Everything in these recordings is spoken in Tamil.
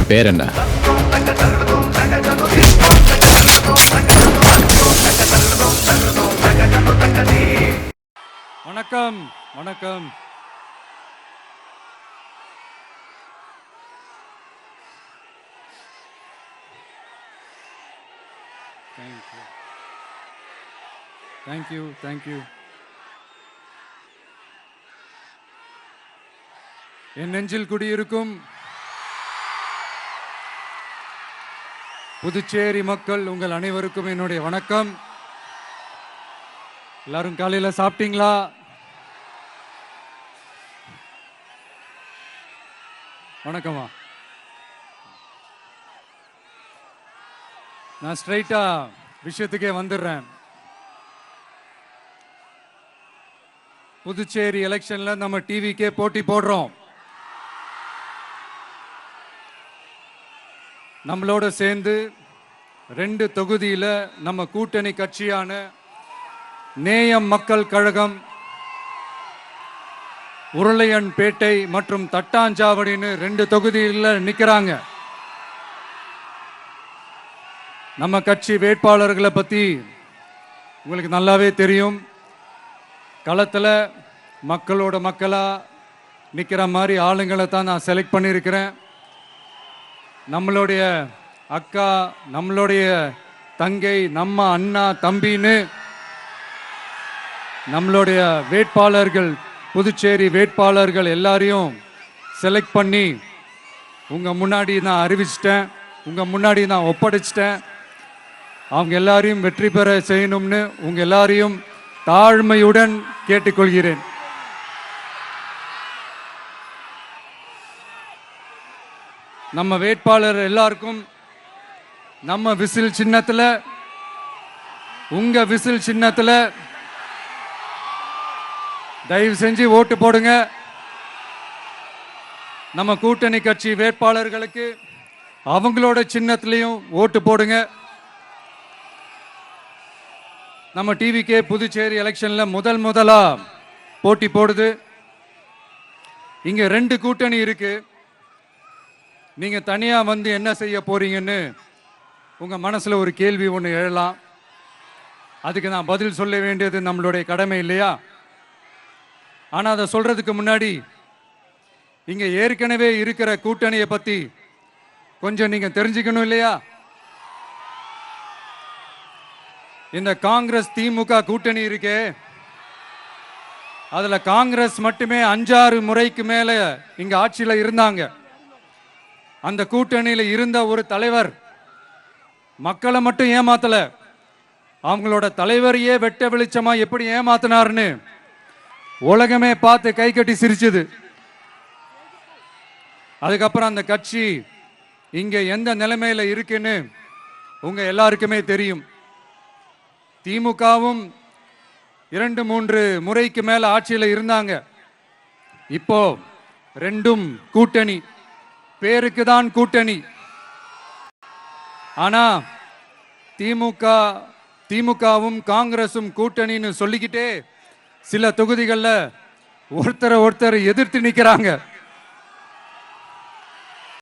பேர் என்ன? வணக்கம். வணக்கம். தேங்க்யூ. என் நெஞ்சில் குடியிருக்கும் புதுச்சேரி மக்கள் உங்கள் அனைவருக்கும் என்னுடைய வணக்கம். எல்லாரும் காலையில சாப்பிட்டீங்களா? வணக்கமா. நான் ஸ்ட்ரைட்டா விஷயத்துக்கே வந்துடுறேன். புதுச்சேரி எலெக்ஷன்ல நம்ம டிவிக்கே போட்டி போடுறோம். நம்மளோட சேர்ந்து 2 தொகுதியில நம்ம கூட்டணி கட்சியான நேயம் மக்கள் கழகம், உருளையன்பேட்டை மற்றும் தட்டாஞ்சாவடின்னு 2 தொகுதியில் நிற்கிறாங்க. நம்ம கட்சி வேட்பாளர்களை பற்றி உங்களுக்கு நல்லாவே தெரியும். களத்தில் மக்களோட மக்களாக நிற்கிற மாதிரி ஆளுங்களை தான் நான் செலக்ட் பண்ணியிருக்கிறேன். நம்மளுடைய அக்கா, நம்மளுடைய தங்கை, நம்ம அண்ணா, தம்பின்னு நம்மளுடைய வேட்பாளர்கள், புதுச்சேரி வேட்பாளர்கள் எல்லாரையும் செலக்ட் பண்ணி உங்கள் முன்னாடி நான் அறிவிச்சிட்டேன், உங்கள் முன்னாடி நான் ஒப்படைச்சிட்டேன். அவங்க எல்லாரையும் வெற்றி பெற செய்யணும்னு உங்கள் எல்லாரையும் தாழ்மையுடன் கேட்டுக்கொள்கிறேன். நம்ம வேட்பாளர் எல்லாருக்கும் நம்ம விசில் சின்னத்தில், உங்க விசில் சின்னத்தில் தயவு செஞ்சு ஓட்டு போடுங்க. நம்ம கூட்டணி கட்சி வேட்பாளர்களுக்கு அவங்களோட சின்னத்திலையும் ஓட்டு போடுங்க. நம்ம டிவிக்கே புதுச்சேரி எலெக்ஷன்ல முதலா போட்டி போடுது. இங்க 2 கூட்டணி இருக்கு. நீங்க தனியா வந்து என்ன செய்ய போறீங்கன்னு உங்க மனசுல ஒரு கேள்வி ஒன்று எழலாம். அதுக்கு நான் பதில் சொல்ல வேண்டியது நம்மளுடைய கடமை இல்லையா? ஆனா அதை சொல்றதுக்கு முன்னாடி இங்க ஏற்கனவே இருக்கிற கூட்டணியை பத்தி கொஞ்சம் நீங்க தெரிஞ்சுக்கணும் இல்லையா? இந்த காங்கிரஸ் திமுக கூட்டணி இருக்கே, அதுல காங்கிரஸ் மட்டுமே 5-6 முறைக்கு மேல இங்க ஆட்சியில இருந்தாங்க. அந்த கூட்டணியில இருந்த ஒரு தலைவர் மக்களை மட்டும் ஏமாத்தல, அவங்களோட தலைவரையே வெட்ட வெளிச்சமா எப்படி ஏமாத்தினார்னு உலகமே பார்த்து கை கட்டி சிரிச்சது. அதுக்கப்புறம் அந்த கட்சி இங்க எந்த நிலைமையில இருக்குன்னு உங்க எல்லாருக்குமே தெரியும். திமுகவும் 2-3 முறைக்கு மேல ஆட்சியில் இருந்தாங்க. இப்போ 2ம் கூட்டணி, பேருக்கு தான் கூட்டணி. ஆனா திமுகவும் காங்கிரசும் கூட்டணின்னு சொல்லிக்கிட்டே சில தொகுதிகளில் ஒருத்தரை எதிர்த்து நிற்கிறாங்க.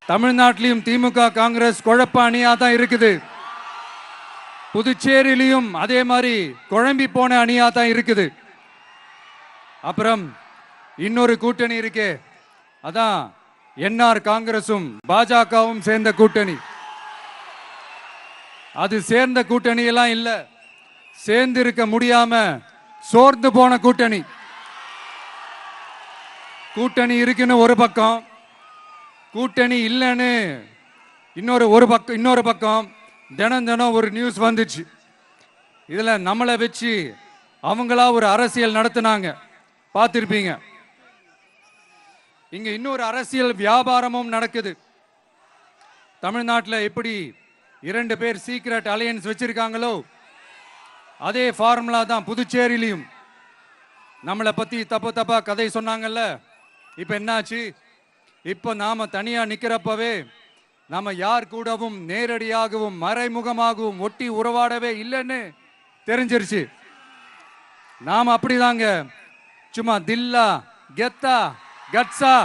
தமிழ்நாட்டிலையும் திமுக காங்கிரஸ் குழப்ப அணியா தான் இருக்குது. புதுச்சேரியிலையும் அதே மாதிரி குழம்பி போன அணியா தான் இருக்குது. அப்புறம் இன்னொரு கூட்டணி இருக்கே, அதான் என்ஆர் காங்கிரசும் பாஜகவும் சேர்ந்த கூட்டணி. அது சேர்ந்த கூட்டணி எல்லாம் இல்ல, சேர்ந்து இருக்க முடியாம சோர்ந்து போன கூட்டணி. கூட்டணி இருக்குன்னு ஒரு பக்கம், கூட்டணி இல்லைன்னு இன்னொரு பக்கம் தினம் ஒரு நியூஸ் வந்துச்சு. இதுல நம்மளை வச்சு அவங்களா ஒரு அரசியல் நடத்தினாங்க, பார்த்திருப்பீங்க. இங்க இன்னொரு அரசியல் வியாபாரமும் நடக்குது. தமிழ்நாட்டில் எப்படி 2 பேர் சீக்ரெட் அலையன்ஸ் வச்சிருக்காங்களோ அதே ஃபார்முலா தான் புதுச்சேரியிலையும். நம்மளை பத்தி தப்பா கதை சொன்னாங்கல்ல, இப்ப என்னாச்சு? இப்ப நாம தனியா நிக்கிறப்பவே நாம யார் கூடவும் நேரடியாகவும் மறைமுகமாகவும் ஒட்டி உறவாடவே இல்லைன்னு தெரிஞ்சிருச்சு. நாம அப்படிதாங்க, சும்மா தில்லா கெத்தா கட்ஸா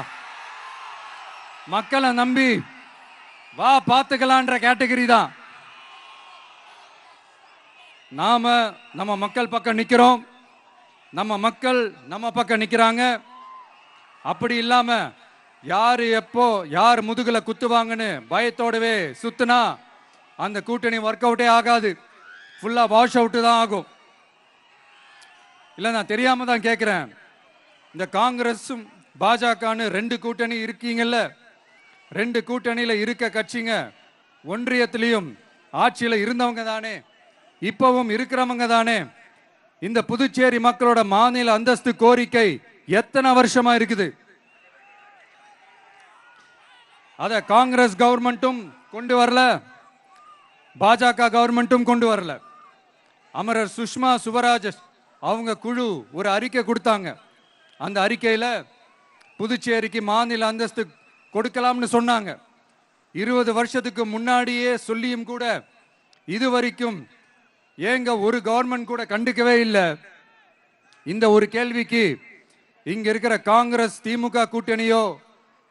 மக்களை நம்பி வா பார்த்துக்கலான்ற கேட்டகரி தான். நாம நம்ம மக்கள் பக்கம் நிக்கிறோம், நம்ம மக்கள் நம்ம பக்கம் நிக்கிறாங்க. அப்படி இல்லாம யாரு எப்போ யார் முதுகுல குத்துவாங்கன்னு பயத்தோடவே சுத்துனா அந்த கூட்டணி ஒர்க் அவுட்டே ஆகாது, ஃபுல்லா வாஷ் அவுட் தான் ஆகும். இல்ல நான் தெரியாம தான் கேட்கிறேன், இந்த காங்கிரஸும் பாஜகன்னு ரெண்டு கூட்டணி இருக்கீங்கல்ல, ரெண்டு கூட்டணியில இருக்க கட்சிங்க ஒன்றியத்திலையும் ஆட்சியில இருந்தவங்க தானே, இப்பவும் இருக்கிறவங்க தானே. இந்த புதுச்சேரி மக்களோட மாநில அந்தஸ்து கோரிக்கை எத்தனை வருஷமா இருக்குது? அத காங்கிரஸ் கவர்மெண்ட்டும் கொண்டு வரல, பாஜக கவர்மெண்ட்டும் கொண்டு வரல. அமரர் சுஷ்மா சுவராஜ் அவங்க குழு ஒரு அறிக்கை கொடுத்தாங்க. அந்த அறிக்கையில புதுச்சேரிக்கு மாநில அந்தஸ்து கொடுக்கலாம்னு சொன்னாங்க. 20 வருஷத்துக்கு முன்னாடியே சொல்லியும் கூட இதுவரைக்கும் ஏங்க ஒரு கவர்மெண்ட் கூட கண்டுக்கவே இல்லை. இந்த ஒரு கேள்விக்கு இங்க இருக்கிற காங்கிரஸ் திமுக கூட்டணியோ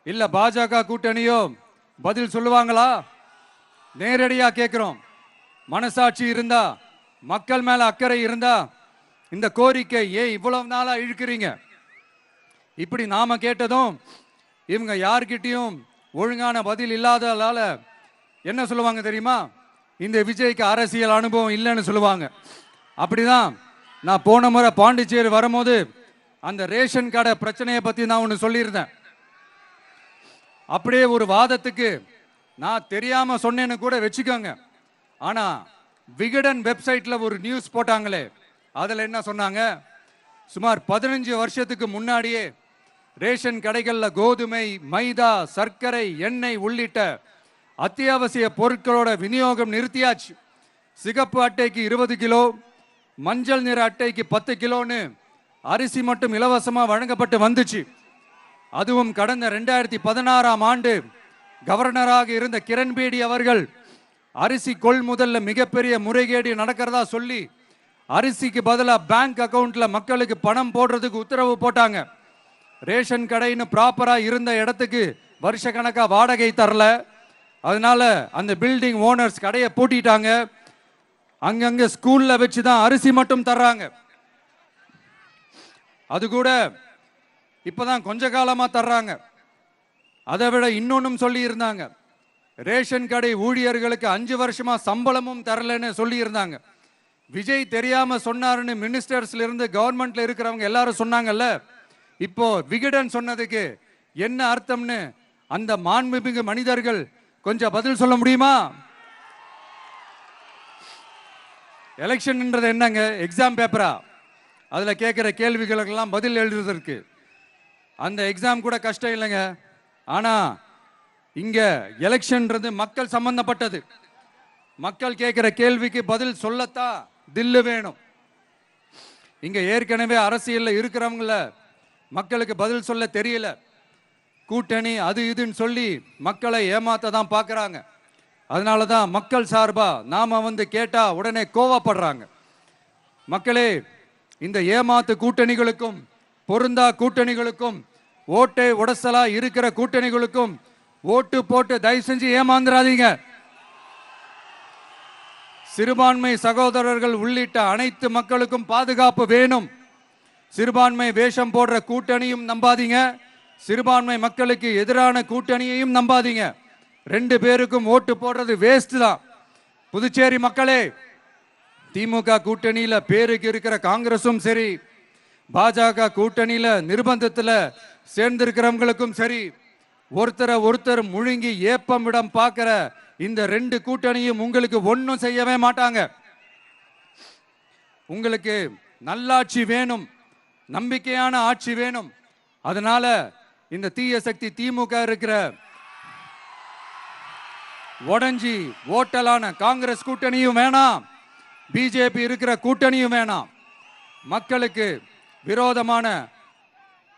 இல்ல பாஜக கூட்டணியோ பதில் சொல்லுவாங்களா? நேரடியா கேட்கிறோம். மனசாட்சி இருந்தா, மக்கள் மேல அக்கறை இருந்தா இந்த கோரிக்கை ஏன் இவ்வளவு நாளா இழுக்கிறீங்க? இப்படி நாம கேட்டதும் இவங்க யார்கிட்டயும் ஒழுங்கான பதில் இல்லாததால என்ன சொல்லுவாங்க தெரியுமா? இந்த விஜய்க்கு அரசியல் அனுபவம் இல்லைன்னு சொல்லுவாங்க. அப்படிதான் நான் போன முறை பாண்டிச்சேரி வரும்போது அந்த ரேஷன் கடை பிரச்சனையை பத்தி நான் ஒன்று சொல்லியிருந்தேன். அப்படியே ஒரு வாதத்துக்கு நான் தெரியாம சொன்னேன்னு கூட வச்சுக்கோங்க. ஆனா விகடன் வெப்சைட்ல ஒரு நியூஸ் போட்டாங்களே, அதுல என்ன சொன்னாங்க? சுமார் 15 வருஷத்துக்கு முன்னாடியே ரேஷன் கடைகள்ல கோதுமை, மைதா, சர்க்கரை, எண்ணெய் உள்ளிட்ட அத்தியாவசிய பொருட்களோட விநியோகம் நிறுத்தியாச்சு. சிகப்பு அட்டைக்கு 20 கிலோ, மஞ்சள் நிற அட்டைக்கு 10 கிலோன்னு அரிசி மட்டும் இலவசமா வழங்கப்பட்டு வந்துச்சு. அதுவும் கடந்த 2016ஆம் ஆண்டு கவர்னராக இருந்த கிரண்பேடி அவர்கள் அரிசி கொள்முதல்ல மிகப்பெரிய முறைகேடு நடக்கிறதா சொல்லி அரிசிக்கு பதிலாக பேங்க் அக்கவுண்ட்ல மக்களுக்கு பணம் போடுறதுக்கு உத்தரவு போட்டாங்க. ரேஷன் கடைன்னு ப்ராப்பரா இருந்த இடத்துக்கு வருஷ கணக்கா வாடகை தரல. அதனால அந்த பில்டிங் ஓனர்ஸ் கடையை பூட்டிட்டாங்க. அங்கங்க ஸ்கூல்ல வச்சுதான் அரிசி மட்டும் தர்றாங்க. அது கூட இப்பதான் கொஞ்ச காலமா தர்றாங்க. அதை விட இன்னொன்னும் சொல்லி இருந்தாங்க, ரேஷன் கடை ஊழியர்களுக்கு 5 வருஷமா சம்பளமும் தரலன்னு சொல்லி இருந்தாங்க. விஜய் தெரியாம சொன்னாருன்னு மினிஸ்டர்ஸ்ல இருந்து கவர்மெண்ட்ல இருக்கிறவங்க எல்லாரும் சொன்னாங்கல்ல. இப்போ விகடன் சொன்னதுக்கு என்ன அர்த்தம்னு அந்த மாண்புமிகு மனிதர்கள் கொஞ்சம் பதில் சொல்ல முடியுமா? எலெக்ஷன்ன்றது என்னங்க, எக்ஸாம் பேப்பரா? அதுல கேட்கிற கேள்விகளுக்கெல்லாம் பதில் எழுதுறதுக்கு அந்த எக்ஸாம் கூட கஷ்டம் இல்லைங்க. ஆனா இங்க எலெக்ஷன்ன்றது மக்கள் சம்பந்தப்பட்டது. மக்கள் கேட்கிற கேள்விக்கு பதில் சொல்லத்தான் தில்லு வேணும். இங்க ஏற்கனவே அரசியல்ல இருக்கிறவங்கள மக்களுக்கு பதில் சொல்ல தெரியல. கூட்டணி அது இதுன்னு சொல்லி மக்களை ஏமாத்த தான் பார்க்கறாங்க. அதனால தான் மக்கள் சார்பா நாம வந்து கேட்டா உடனே கோவப்படுறாங்க. மக்களே, இந்த ஏமாத்து கூட்டணிகளுக்கும் பொருந்தா கூட்டணிகளுக்கும் ஓட்டை உடசலா இருக்கிற கூட்டணிகளுக்கும் ஓட்டு போட்டு தயவு செஞ்சு ஏமாந்துடாதீங்க. சிறுபான்மை சகோதரர்கள் உள்ளிட்ட அனைத்து மக்களுக்கும் பாதுகாப்பு வேணும். சிறுபான்மை வேஷம் போடுற கூட்டணியும் நம்பாதீங்க, சிறுபான்மை மக்களுக்கு எதிரான கூட்டணியையும் நம்பாதீங்க. 2 பேருக்கும் ஓட்டு போடுறது வேஸ்ட் தான். புதுச்சேரி மக்களே, திமுக கூட்டணியில பேருக்கு இருக்கிற காங்கிரசும் சரி, பாஜக கூட்டணியில நிர்பந்தத்துல சேர்ந்திருக்கிறவங்களுக்கும் சரி, ஒருத்தர் முழுங்கி ஏப்பமிடம் பார்க்கிற இந்த 2 கூட்டணியும் உங்களுக்கு ஒன்றும் செய்யவே மாட்டாங்க. உங்களுக்கு நல்லாட்சி வேணும், நம்பிக்கையான ஆட்சி வேணும். அதனால இந்த தீய சக்தி திமுக இருக்கிற உடஞ்சி ஓட்டலான காங்கிரஸ் கூட்டணியும் வேணாம், பிஜேபி இருக்கிற கூட்டணியும் வேணாம். மக்களுக்கு விரோதமான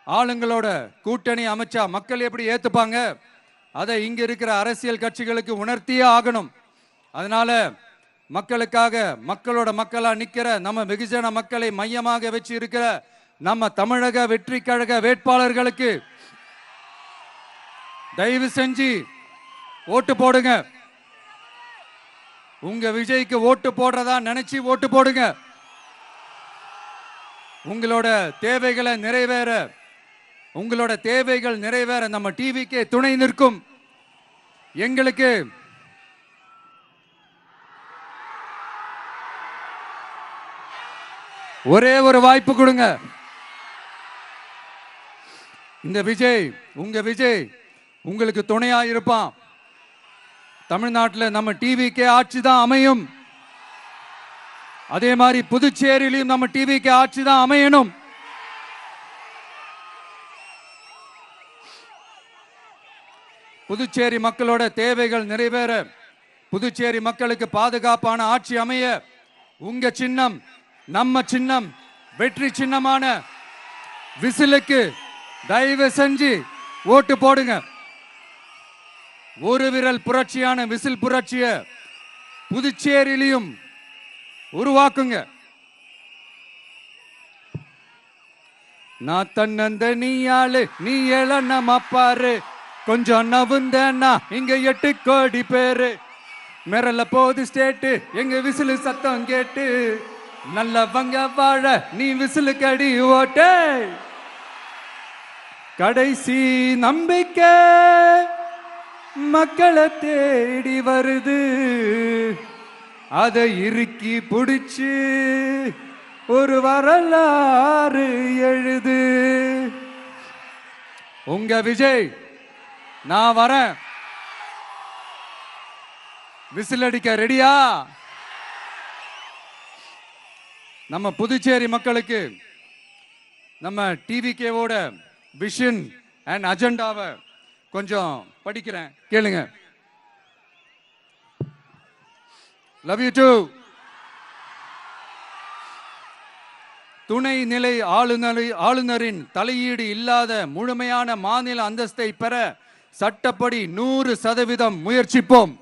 ஆளுங்களோட கூட்டணி அமைச்சா மக்கள் எப்படி ஏத்துப்பாங்க? அதை இங்க இருக்கிற அரசியல் கட்சிகளுக்கு உணர்த்தியே ஆகணும். அதனால மக்களுக்காக மக்களோட மக்களா நிக்கிற நம்ம வெகுஜன மக்களை மையமாக வச்சு இருக்கிற நம்ம தமிழக வெற்றி கழக வேட்பாளர்களுக்கு தயவு செஞ்சு ஓட்டு போடுங்க. உங்க விஜய்க்கு ஓட்டு போடுறதா நினைச்சு ஓட்டு போடுங்க. உங்களோட தேவைகளை நிறைவேற, உங்களோட தேவைகள் நிறைவேற நம்ம டிவிக்கு துணை நிற்கும். எங்களுக்கு ஒரே ஒரு வாய்ப்பு கொடுங்க. இந்த விஜய், உங்க விஜய் உங்களுக்கு துணையா இருப்பான். தமிழ்நாட்டில் நம்ம டிவிக்கு ஆட்சி தான் அமையும். அதே மாதிரி புதுச்சேரியிலும் நம்ம டிவிக்கு ஆட்சி தான் அமையணும். புதுச்சேரி மக்களோட தேவைகள் நிறைவேற, புதுச்சேரி மக்களுக்கு பாதுகாப்பான ஆட்சி அமைய உங்க சின்னம், நம்ம சின்னம், வெற்றி சின்னமான விசிலுக்கு தயவு செஞ்சு ஓட்டு போடுங்க. ஒரு விரல் புரட்சியான விசில் புரட்சிய புதுச்சேரியிலும் உருவாக்குங்க. நான் தன்னந்த நீ ஆளு, நீ ஏழ நம்ம பாரு, கொஞ்சம் நவுந்தேன்னா இங்க 8 கோடி பேரு. மிரல போது ஸ்டேட்டு எங்க விசிலு சத்தம் கேட்டு, நல்லவங்க வாழ நீ விசிலு கடி ஓட்டு. கடைசி நம்பிக்கை மக்களை தேடி வருது, அதை இறுக்கி பிடிச்சு ஒரு வரலாறு எழுது. உங்க விஜய், நான் வரேன். விசில் அடிக்க ரெடியா? நம்ம புதுச்சேரி மக்களுக்கு நம்ம டிவிகேவோட விஷன் அண்ட் அஜெண்டாவை கொஞ்சம் படிக்கிறேன், கேளுங்க. Love you too. துணை நிலை ஆளுநரின் தலையீடு இல்லாத முழுமையான மாநில அந்தஸ்தை பெற சட்டப்படி 100% முயற்சிப்போம்.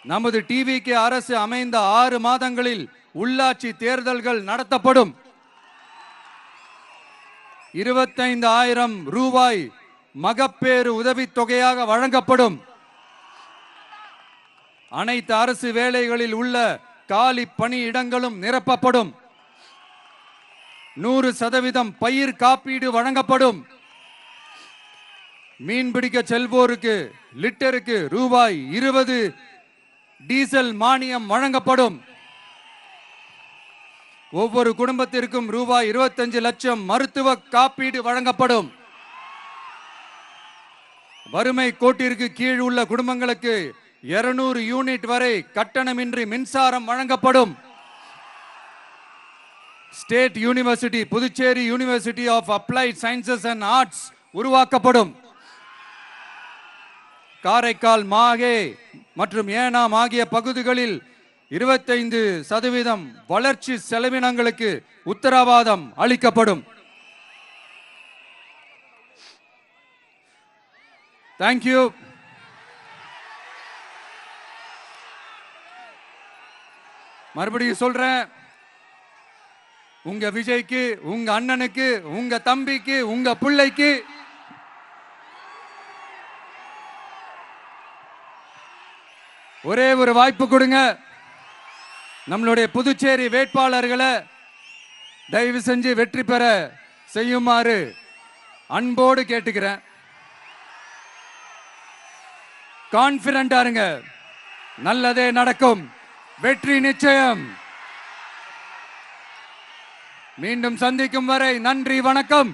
நமது டிவிக்கு அரசு அமைந்த 6 மாதங்களில் உள்ளாட்சி தேர்தல்கள் நடத்தப்படும். 25,000 ரூபாய் மகப்பேறு உதவித்தொகையாக வழங்கப்படும். அனைத்து அரசு வேலைகளில் உள்ள காலி பணியிடங்களும் நிரப்பப்படும். 100% பயிர் காப்பீடு வழங்கப்படும். மீன்பிடிக்க செல்வோருக்கு லிட்டருக்கு ரூபாய் 20 டீசல் மானியம் வழங்கப்படும். ஒவ்வொரு குடும்பத்திற்கும் ரூபாய் 25 லட்சம் மருத்துவ காப்பீடு வழங்கப்படும். வறுமை கோட்டிற்கு கீழ் உள்ள குடும்பங்களுக்கு 200 யூனிட் வரை கட்டணமின்றி மின்சாரம் வழங்கப்படும். State university, Puducherry university of applied sciences and arts உருவாக்கப்படும். காரைக்கால், மாஹே மற்றும் ஏனாம் ஆகிய பகுதிகளில் 25% வளர்ச்சி செலவினங்களுக்கு உத்தரவாதம் அளிக்கப்படும். தேங்க்யூ. மறுபடியும் சொல்றேன், உங்க விஜய்க்கு, உங்க அண்ணனுக்கு, உங்க தம்பிக்கு, உங்க பிள்ளைக்கு ஒரே ஒரு வாய்ப்பு கொடுங்க. நம்மளுடைய புதுச்சேரி வேட்பாளர்களை தயவு செஞ்சு வெற்றி பெற செய்யுமாறு அன்போடு கேட்டுக்கிறேன். கான்பிடண்டா இருங்க, நல்லதே நடக்கும், வெற்றி நிச்சயம். மீண்டும் சந்திக்கும் வரை நன்றி, வணக்கம்.